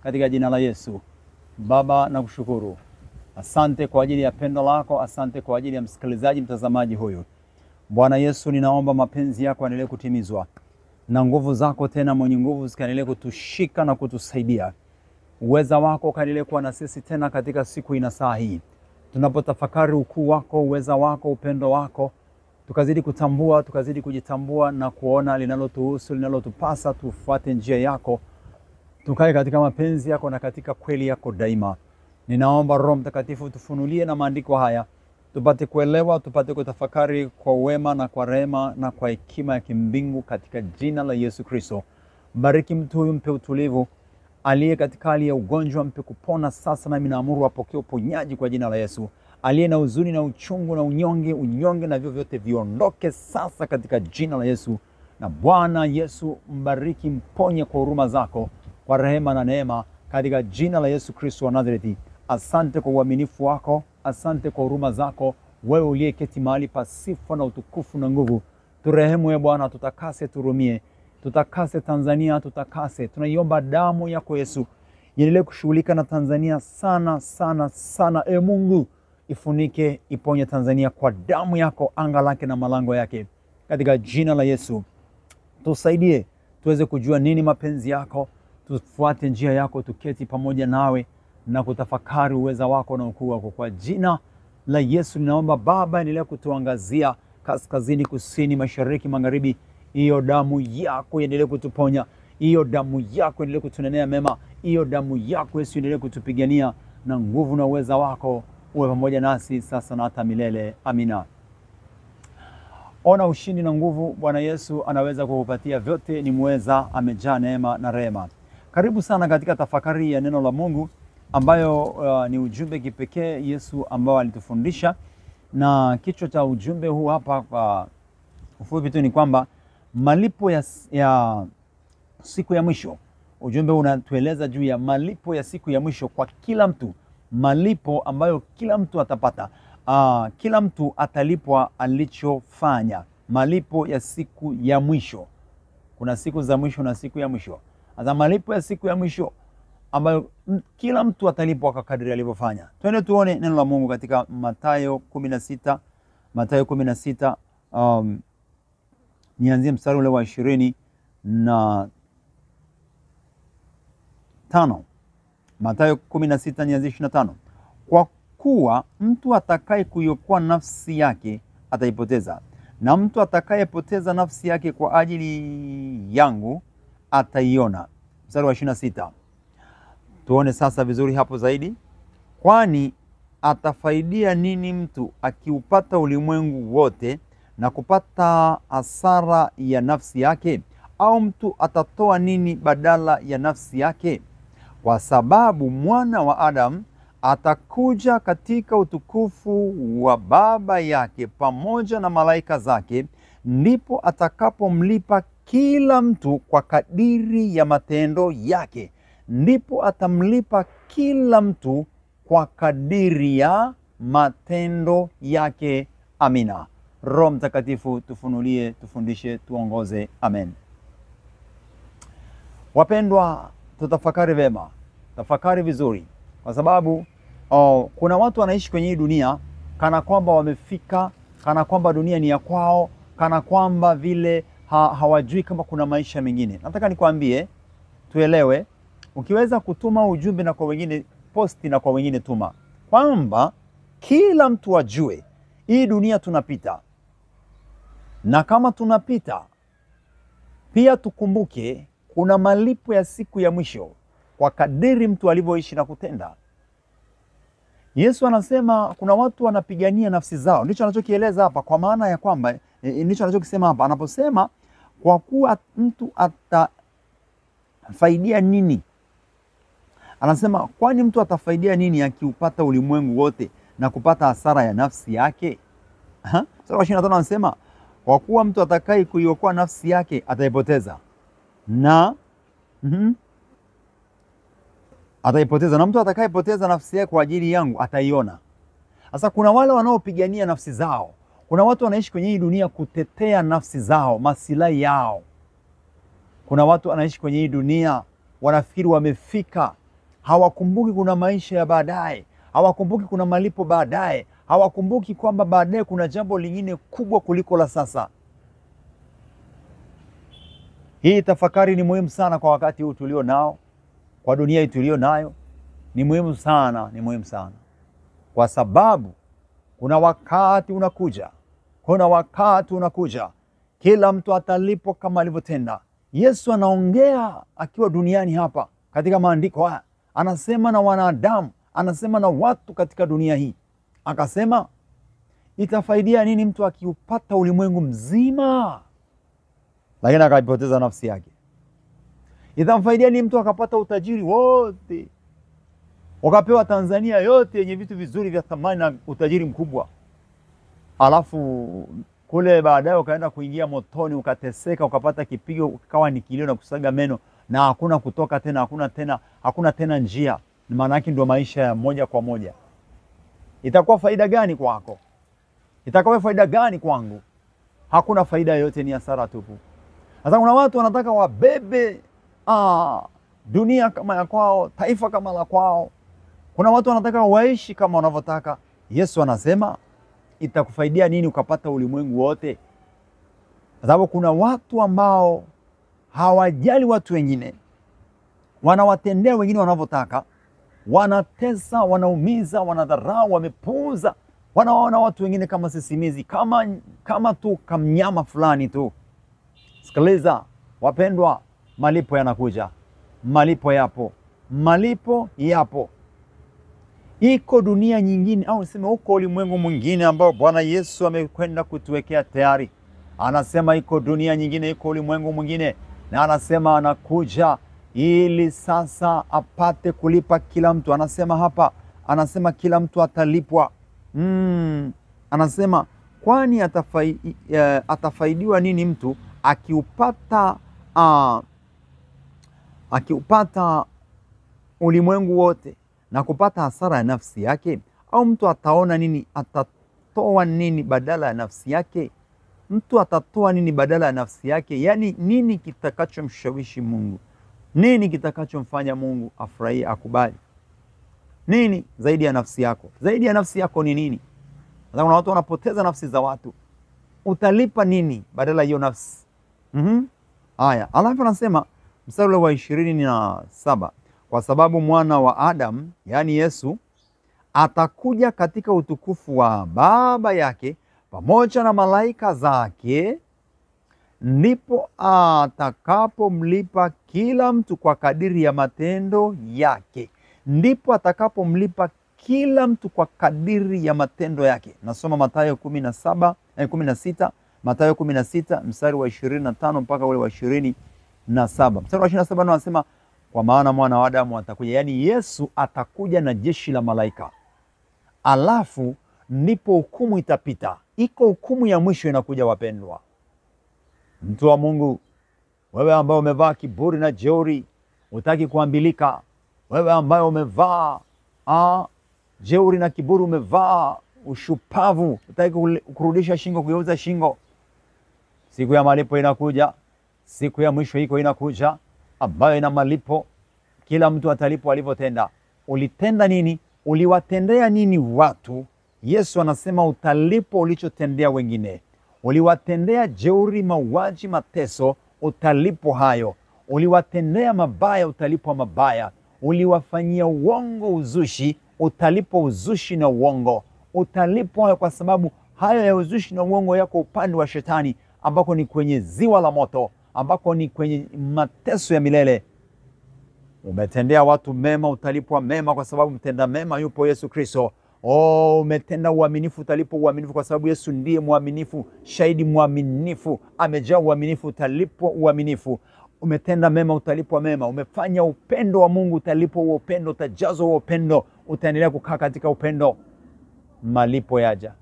Katika jina la Yesu. Baba, nakushukuru. Asante kwa ajili ya pendo lako, asante kwa ajili ya msikilizaji mtazamaji huyu. Bwana Yesu, ninaomba mapenzi yako yaendelee kutimizwa. Na nguvu zako tena mwenye nguvu zikaendelee kutushika na kutusaidia. Uweza wako kaendelee kuwa na sisi tena katika siku ina saa hii. Tunapotafakari ukuu wako, uweza wako, upendo wako, tukazidi kutambua, tukazidi kujitambua na kuona linalotuhusu, linalotupasa tufuate njia yako. Tukae katika mapenzi yako na katika kweli yako daima. Ninaomba Roho Mtakatifu tufunulie na maandiko haya. Tupate kuelewa, tupate kutafakari kwa wema na kwa rehema na kwa hekima ya kimbingu katika jina la Yesu Kristo. Bariki mtu huyu, mpe utulivu. Aliye katika hali ya ugonjwa, mpe kupona sasa, na ninaamuru apokee uponyaji kwa jina la Yesu. Aliye na huzuni na uchungu na unyonge na vyote viondoke sasa katika jina la Yesu. Na Bwana Yesu, mbariki, mponye kwa huruma zako, kwa rehema na neema katika jina la Yesu Kristo wa Nazareti. Asante kwa uaminifu wako, asante kwa huruma zako, wewe uliyeketi mahali pa sifa na utukufu na nguvu. Turehemu ya Bwana, tutakase, turumie. Tutakase Tanzania, tutakase. Tunaiomba damu yako Yesu iendelee kushughulika na Tanzania sana sana sana. Mungu, ifunike, iponye Tanzania kwa damu yako, anga lake na malango yake. Katika jina la Yesu, tusaidie tuweze kujua nini mapenzi yako, tufuate njia yako, tuketi pamoja nawe na kutafakari uweza wako na ukuu wako. Kwa jina la Yesu ninaomba Baba, endelea kutuangazia kaskazini, kusini, mashariki, magharibi. Hiyo damu yako iendelee kutuponya. Hiyo damu yako iendelee kutunenea mema. Hiyo damu yako Yesu iendelee kutupigania, na nguvu na uweza wako uwe pamoja nasi sasa na hata milele. Amina. Ona ushindi na nguvu. Bwana Yesu anaweza kukupatia vyote, ni muweza, amejaa neema na rehema. Karibu sana katika tafakari ya neno la Mungu ambayo ni ujumbe kipekee Yesu ambao alitufundisha, na kichwa cha ujumbe huu hapa kwa ufupi tu ni kwamba malipo ya siku ya mwisho. Ujumbe unatueleza juu ya malipo ya siku ya mwisho kwa kila mtu, malipo ambayo kila mtu atapata. Kila mtu atalipwa alichofanya, malipo ya siku ya mwisho. Kuna siku za mwisho na siku ya mwisho. Sasa malipo ya siku ya mwisho ambayo kila mtu atalipwa kwa kadri alivyofanya. Twende tuone neno la Mungu katika Mathayo 16. Mathayo 16, nianzie mstari ule wa 25. Mathayo 16 nianzie 25. Kwa kuwa mtu atakaye kuiokoa nafsi yake ataipoteza, na mtu atakayepoteza nafsi yake kwa ajili yangu ataiona. Mstari wa 26. Tuone sasa vizuri hapo zaidi. Kwani atafaidia nini mtu akiupata ulimwengu wote na kupata hasara ya nafsi yake? Au mtu atatoa nini badala ya nafsi yake? Kwa sababu mwana wa Adamu atakuja katika utukufu wa Baba yake pamoja na malaika zake, ndipo atakapomlipa kila mtu kwa kadiri ya matendo yake. Ndipo atamlipa kila mtu kwa kadiri ya matendo yake. Amina. Roho Mtakatifu tufunulie, tufundishe, tuongoze. Amen. Wapendwa, tutafakari vema. Tafakari vizuri, kwa sababu kuna watu wanaishi kwenye hii dunia kana kwamba wamefika, kana kwamba dunia ni ya kwao, kana kwamba vile hawajui kama kuna maisha mengine. Nataka nikwambie, tuelewe, ukiweza kutuma ujumbe na kwa wengine, posti na kwa wengine tuma, kwamba kila mtu ajue hii dunia tunapita. Na kama tunapita, pia tukumbuke kuna malipo ya siku ya mwisho kwa kadiri mtu alivyoishi na kutenda. Yesu anasema kuna watu wanapigania nafsi zao. Ndicho anachokieleza hapa, kwa maana ya kwamba ndicho anachokisema hapa anaposema kwa kuwa mtu atafaidia nini. Anasema kwani mtu atafaidia nini akiupata ulimwengu wote na kupata hasara ya nafsi yake? Sura 25 anasema kwa kuwa mtu atakaye kuiokoa nafsi yake ataipoteza, na ataipoteza, na mtu atakayepoteza nafsi yake kwa ajili yangu ataiona. Sasa kuna wale wanaopigania nafsi zao. Kuna watu wanaishi kwenye hii dunia kutetea nafsi zao, masilahi yao. Kuna watu wanaishi kwenye hii dunia wanafikiri wamefika. Hawakumbuki kuna maisha ya baadaye, hawakumbuki kuna malipo baadaye, hawakumbuki kwamba baadaye kuna jambo lingine kubwa kuliko la sasa. Hii tafakari ni muhimu sana kwa wakati huu tulio nao, kwa dunia hii tulio nayo. Ni muhimu sana, ni muhimu sana. Kwa sababu kuna wakati unakuja, kila mtu atalipwa kama alivyotenda. Yesu anaongea akiwa duniani hapa katika maandiko haya. Anasema na wanadamu, anasema na watu katika dunia hii. Akasema, itafaidia nini mtu akiupata ulimwengu mzima lakini akaipoteza nafsi yake? Itamfaidia nini mtu akapata utajiri wote, wakapewa Tanzania yote yenye vitu vizuri vya thamani na utajiri mkubwa, alafu kule baadaye ukaenda kuingia motoni, ukateseka, ukapata kipigo, ukawa ni kilio na kusaga meno, na hakuna kutoka tena, hakuna tena njia? Maana yake ndio maisha ya moja kwa moja. Itakuwa faida gani kwako? Itakuwa faida gani kwangu? Hakuna faida yoyote, ni hasara tupu. Sasa kuna watu wanataka wabebe dunia kama ya kwao, taifa kama la kwao. Kuna watu wanataka waishi kama wanavyotaka. Yesu anasema, itakufaidia nini ukapata ulimwengu wote? Kwa sababu kuna watu ambao hawajali watu wengine, wanawatendea wengine wanavyotaka, wanatesa, wanaumiza, wanadharau, wamepuuza, wanaona watu wengine kama sisimizi, kama tu kamnyama fulani tu. Sikiliza wapendwa, malipo yanakuja, malipo yapo. Iko dunia nyingine, au niseme uko ulimwengu mwingine ambao Bwana Yesu amekwenda kutuwekea tayari. Anasema iko dunia nyingine, iko ulimwengu mwingine, na anasema anakuja ili sasa apate kulipa kila mtu. Anasema hapa, anasema kila mtu atalipwa. Anasema, kwani atafaidiwa nini mtu akiupata ulimwengu wote na kupata hasara ya nafsi yake? Au mtu atatoa nini badala ya nafsi yake? Mtu atatoa nini badala ya nafsi yake? Yaani nini kitakachomshawishi Mungu? Nini kitakachomfanya Mungu afurahie, akubali? Nini zaidi ya nafsi yako? Zaidi ya nafsi yako ni nini? Sasa kuna watu wanapoteza nafsi za watu. Utalipa nini badala hiyo nafsi? Haya, alafu anasema mstari wa 27, kwa sababu mwana wa Adamu, yaani Yesu, atakuja katika utukufu wa Baba yake pamoja na malaika zake, ndipo atakapomlipa kila mtu kwa kadiri ya matendo yake. Ndipo atakapomlipa kila mtu kwa kadiri ya matendo yake. Nasoma Mathayo 16, Mathayo 16 mstari wa 25 mpaka ule wa 27. Mstari wa 27 anasema, kwa maana mwana wa Adamu atakuja, yaani Yesu atakuja na jeshi la malaika. Alafu ndipo hukumu itapita. Iko hukumu ya mwisho inakuja, wapendwa. Mtu wa Mungu, wewe ambaye umevaa kiburi na jeuri, hutaki kuambilika, wewe ambaye umevaa jeuri na kiburi, umevaa ushupavu, hutaki kurudisha shingo, kugeuza shingo, siku ya malipo inakuja. Siku ya mwisho inakuja, ambayo ina malipo. Kila mtu atalipwa alivyotenda. Ulitenda nini? Uliwatendea nini watu? Yesu anasema utalipwa ulichotendea wengine. Uliwatendea jeuri, mauaji, mateso, utalipwa hayo. Uliwatendea mabaya, utalipwa mabaya. Uliwafanyia uongo, uzushi, utalipwa uzushi na uongo. Utalipwa hayo, kwa sababu hayo ya uzushi na uongo yako upande wa Shetani, ambako ni kwenye ziwa la moto, ambako ni kwenye mateso ya milele. Umetendea watu mema, utalipwa mema, kwa sababu mtenda mema yupo Yesu Kristo. Umetenda uaminifu, utalipwa uaminifu, kwa sababu Yesu ndiye mwaminifu, shahidi mwaminifu, amejaa uaminifu, utalipwa uaminifu. Umetenda mema, utalipwa mema. Umefanya upendo wa Mungu, utalipwa huo upendo, utajazwa huo upendo, utaendelea kukaa katika upendo. Malipo yaja.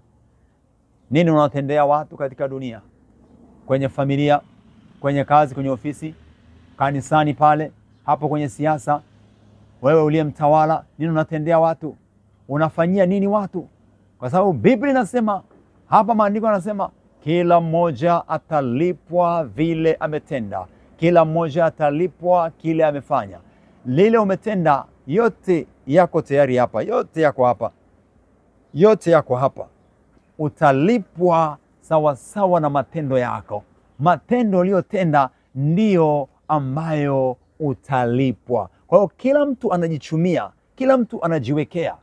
Nini unatendea watu katika dunia? Kwenye familia, kwenye kazi, kwenye ofisi, kanisani pale, hapo kwenye siasa, wewe uliye mtawala, nini unatendea watu? Unafanyia nini watu? Kwa sababu Biblia inasema hapa, maandiko yanasema kila mmoja atalipwa vile ametenda. Kila mmoja atalipwa kile amefanya. lile umetenda, yote yako tayari hapa, yote yako hapa, yote yako hapa. Utalipwa sawa sawa na matendo yako. Matendo uliyotenda ndiyo ambayo utalipwa. Kwa hiyo kila mtu anajichumia, kila mtu anajiwekea.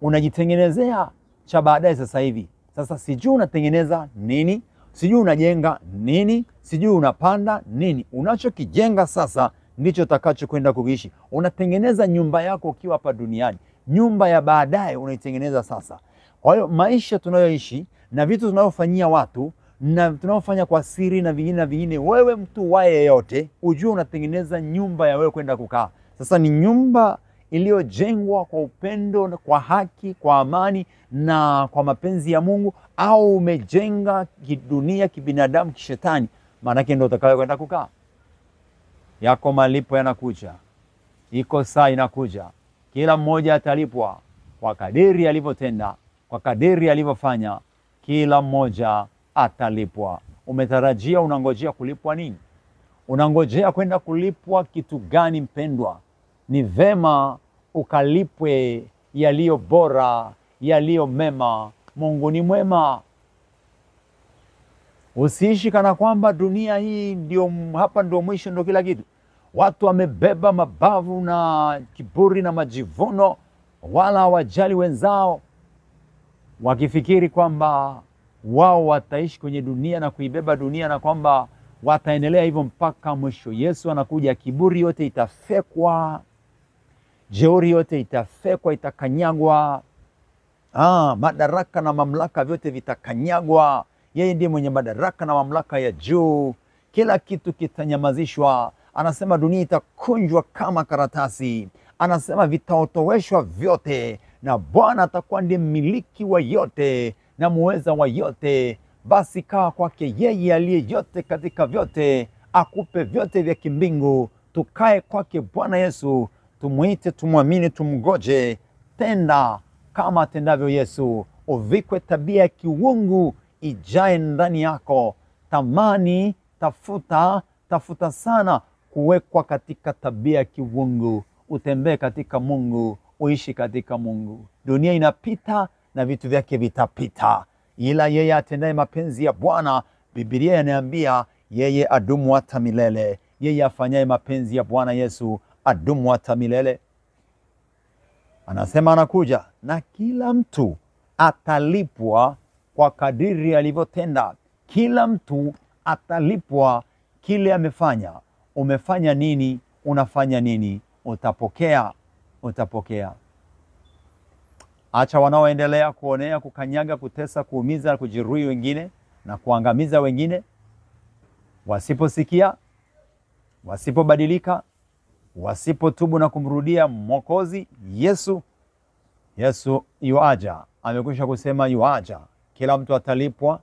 Unajitengenezea cha baadaye sasa hivi. Sasa sijui unatengeneza nini, sijui unajenga nini, sijui unapanda nini. Unachokijenga sasa ndicho utakacho kwenda kuishi. Unatengeneza nyumba yako ukiwa hapa duniani. Nyumba ya baadaye unaitengeneza sasa. Kwa hiyo maisha tunayoishi na vitu tunavyofanyia watu na tunavyofanya kwa siri na vingine, wewe mtu wae yote, ujue unatengeneza nyumba ya wewe kwenda kukaa. Sasa ni nyumba iliyojengwa kwa upendo, kwa haki, kwa amani na kwa mapenzi ya Mungu, au umejenga kidunia, kibinadamu, kishetani, maanake ndio utakayo kwenda kukaa. Yako malipo yanakuja. Iko saa inakuja. Kila mmoja atalipwa kwa kadiri alivyotenda, kwa kadiri alivyofanya. Kila mmoja atalipwa. Umetarajia, unangojea kulipwa nini? Unangojea kwenda kulipwa kitu gani mpendwa? Ni vema ukalipwe yaliyo bora, yaliyo mema. Mungu ni mwema. Usiishi kana kwamba dunia hii ndio hapa, ndio mwisho, ndio kila kitu. Watu wamebeba mabavu na kiburi na majivuno, wala hawajali wenzao, wakifikiri kwamba wao wataishi kwenye dunia na kuibeba dunia na kwamba wataendelea hivyo mpaka mwisho. Yesu anakuja, kiburi yote itafekwa, jeuri yote itafekwa, itakanyagwa. Madaraka na mamlaka vyote vitakanyagwa. Yeye ndiye mwenye madaraka na mamlaka ya juu. Kila kitu kitanyamazishwa. Anasema dunia itakunjwa kama karatasi. Anasema vitaotoweshwa vyote, na Bwana atakuwa ndiye mmiliki wa yote na muweza wa yote. Basi kaa kwake yeye aliye yote katika vyote, akupe vyote vya kimbingu. Tukae kwake Bwana Yesu, tumuite, tumwamini, tumgoje. Tenda kama atendavyo Yesu. Uvikwe tabia ya kiungu ijae ndani yako. Tamani, tafuta sana kuwekwa katika tabia ya kiungu. Utembee katika Mungu, uishi katika Mungu. Dunia inapita na vitu vyake vitapita, ila yeye atendaye mapenzi ya Bwana, Biblia inaniambia yeye adumu hata milele. Yeye afanyaye mapenzi ya Bwana Yesu adumu hata milele. Anasema anakuja na kila mtu atalipwa kwa kadiri alivyotenda. Kila mtu atalipwa kile amefanya. Umefanya nini? Unafanya nini? Utapokea. Acha wanaoendelea kuonea, kukanyaga, kutesa, kuumiza, kujeruhi wengine na kuangamiza wengine, wasiposikia, wasipobadilika, wasipotubu na kumrudia Mwokozi Yesu. Yesu yuaja, amekwisha kusema yuaja. Kila mtu atalipwa,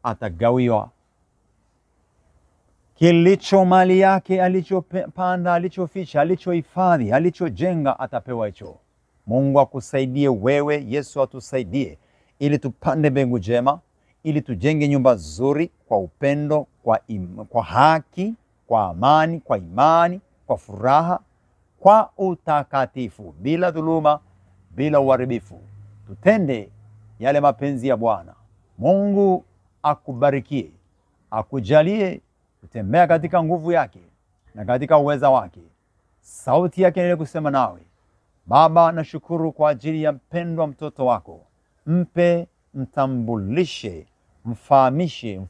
atagawiwa kilicho mali yake, alichopanda, alichoficha, alichohifadhi, alichojenga, atapewa hicho. Mungu akusaidie wewe, Yesu atusaidie, ili tupande mbegu njema, ili tujenge nyumba nzuri kwa upendo, kwa haki, kwa amani, kwa imani, kwa furaha, kwa utakatifu, bila dhuluma, bila uharibifu. Tutende yale mapenzi ya Bwana. Mungu akubarikie, akujalie kutembea katika nguvu yake na katika uweza wake. Sauti yake ile kusema nawe. Baba, nashukuru kwa ajili ya mpendwa mtoto wako. Mpe, mtambulishe, mfahamishe,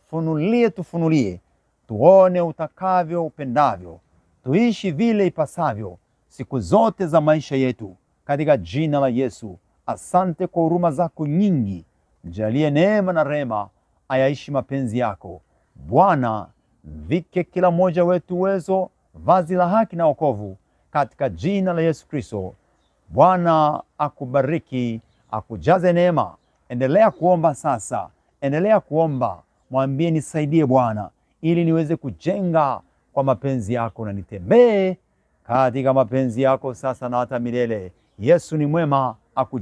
tufunulie, tuone utakavyo, upendavyo, tuishi vile ipasavyo siku zote za maisha yetu, katika jina la Yesu. Asante kwa huruma zako nyingi. Jalie neema na rehema, ayaishi mapenzi yako. Bwana, vike kila mmoja wetu uwezo, vazi la haki na wokovu, katika jina la Yesu Kristo. Bwana akubariki, akujaze neema. Endelea kuomba sasa. Endelea kuomba. Mwambie, nisaidie Bwana, ili niweze kujenga kwa mapenzi yako na nitembee katika mapenzi yako sasa na hata milele. Yesu ni mwema.